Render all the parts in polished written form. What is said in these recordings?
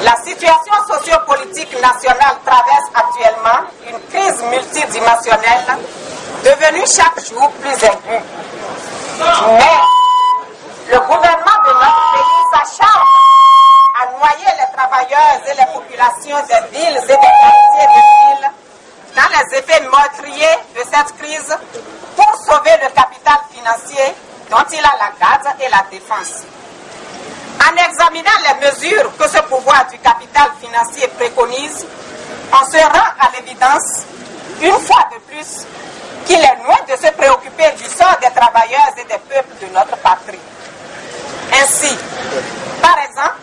La situation sociopolitique nationale traverse actuellement une crise multidimensionnelle devenue chaque jour plus aiguë. Mais le gouvernement de notre pays s'acharne à noyer les travailleurs et les populations des villes et des quartiers de villes dans les effets meurtriers de cette crise pour sauver le capital financier dont il a la garde et la défense. En examinant les mesures que ce pouvoir du capital financier préconise, on se rend à l'évidence, une fois de plus, qu'il est loin de se préoccuper du sort des travailleurs et des peuples de notre patrie. Ainsi, par exemple,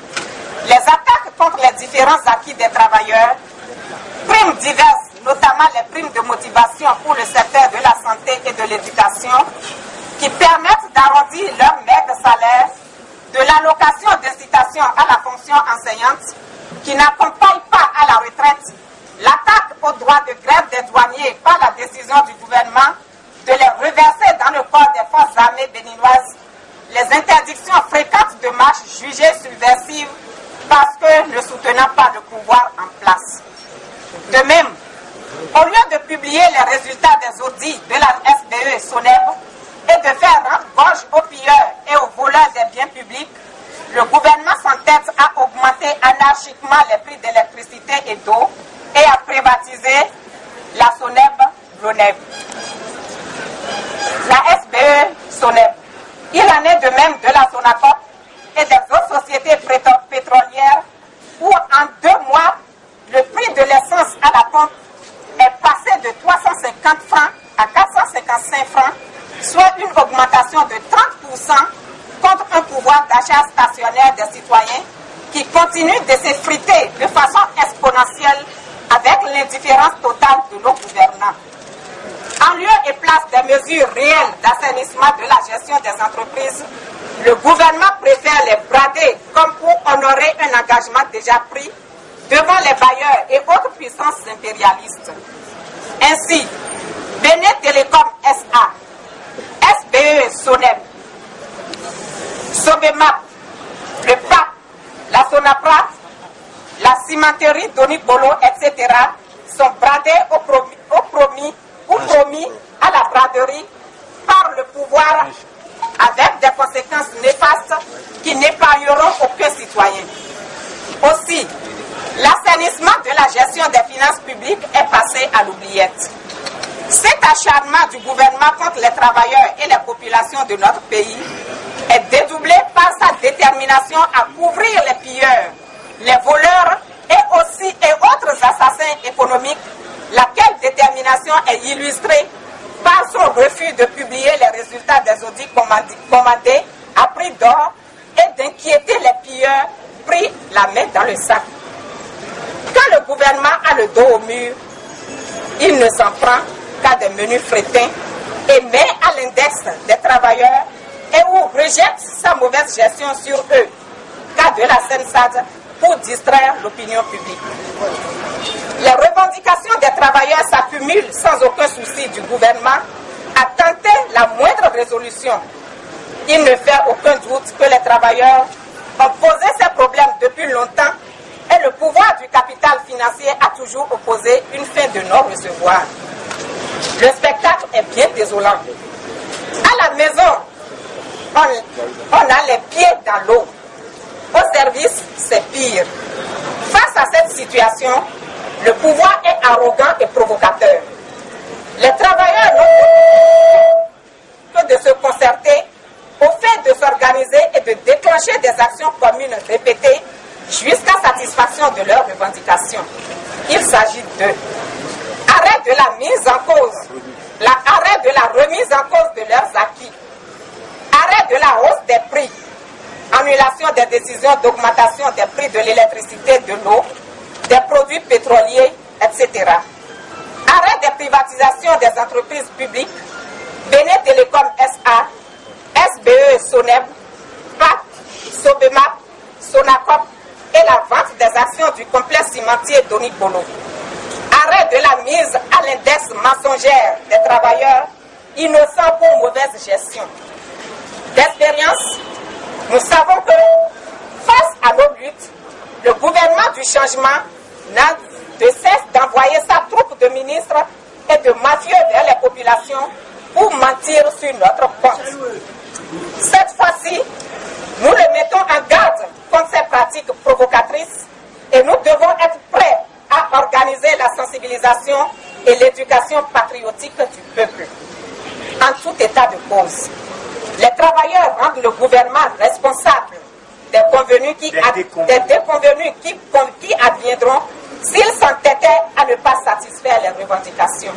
les attaques contre les différents acquis des travailleurs, primes diverses, notamment les primes de motivation pour le secteur de la santé et de l'éducation, qui permettent d'arrondir leur maigre salaire, de l'allocation d'incitation à la fonction enseignante, qui n'accompagne pas à la retraite, l'attaque au droit de grève des douaniers par la décision du gouvernement de les reverser dans le corps des forces armées béninoises, les interdictions fréquentes de marche jugées subversives parce que ne soutenant pas le pouvoir en place. De même, au lieu de publier les résultats des audits de la SBE SONEB et de faire rendre gorge aux pilleurs et aux voleurs des biens publics, le gouvernement s'entête à augmenter augmenté anarchiquement les prix d'électricité et d'eau et a privatisé la SONEB-LONEB. La SBE SONEB. Il en est de même de la SONACOP et des autres sociétés pétrolières où en 2 mois, le prix de l'essence à la pompe est passé de 350 francs à 455 francs, soit une augmentation de 30% contre un pouvoir d'achat stationnaire des citoyens qui continue de s'effriter de façon exponentielle avec l'indifférence totale de nos gouvernants. En lieu et place des mesures réelles d'assainissement de la gestion des entreprises, le gouvernement préfère les brader comme pour honorer un engagement déjà pris devant les bailleurs et autres puissances impérialistes. Ainsi, Béné Télécom SA, SBE SONEB, Sobemap, le PAC, la Sonapra, la cimenterie Doni Bolo, etc. sont bradés ou promis à la braderie par le pouvoir avec des conséquences néfastes qui n'épargneront aucun citoyen. Aussi, l'assainissement de la gestion des finances publiques est passé à l'oubliette. Cet acharnement du gouvernement contre les travailleurs et les populations de notre pays est dédoublé par sa détermination à couvrir les pilleurs, les voleurs et autres assassins économiques, laquelle détermination est illustrée par son refus de publier les résultats des audits commandés à prix d'or et d'inquiéter les pilleurs pris la main dans le sac. Quand le gouvernement a le dos au mur, il ne s'en prend qu'à des menus frétins et met à l'index des travailleurs et ou rejette sa mauvaise gestion sur eux, cas de la Seine-Sade, pour distraire l'opinion publique. Les revendications des travailleurs s'accumulent sans aucun souci du gouvernement à tenter la moindre résolution. Il ne fait aucun doute que les travailleurs ont posé ces problèmes depuis longtemps et le pouvoir du capital financier a toujours opposé une fin de non-recevoir. Le spectacle est bien désolant. À la maison, on a les pieds dans l'eau. Au service, c'est pire. Face à cette situation, le pouvoir est arrogant et provocateur. Les travailleurs n'ont que de se concerter au fait de s'organiser et de déclencher des actions communes répétées jusqu'à satisfaction de leurs revendications. Il s'agit d'eux. Arrêt de la mise en cause, arrêt de la remise en cause de leurs acquis, arrêt de la hausse des prix, annulation des décisions d'augmentation des prix de l'électricité, de l'eau, des produits pétroliers, etc. Arrêt des privatisations des entreprises publiques, Béné Télécom SA, SBE SONEB, PAC, Sobemap, Sonacop et la vente des actions du complexe cimentier Doni Bolo. Arrêt de la mise à l'index mensongère des travailleurs innocents pour mauvaise gestion. D'expérience, nous savons que face à nos luttes, le gouvernement du changement n'a de cesse d'envoyer sa troupe de ministres et de mafieux vers les populations pour mentir sur notre compte. Cette fois-ci, nous le mettons en garde contre ces pratiques provocatrices et nous devons être prêts à organiser la sensibilisation et l'éducation patriotique du peuple. En tout état de cause, les travailleurs rendent le gouvernement responsable des déconvenus qui adviendront s'ils s'entêtaient à ne pas satisfaire les revendications.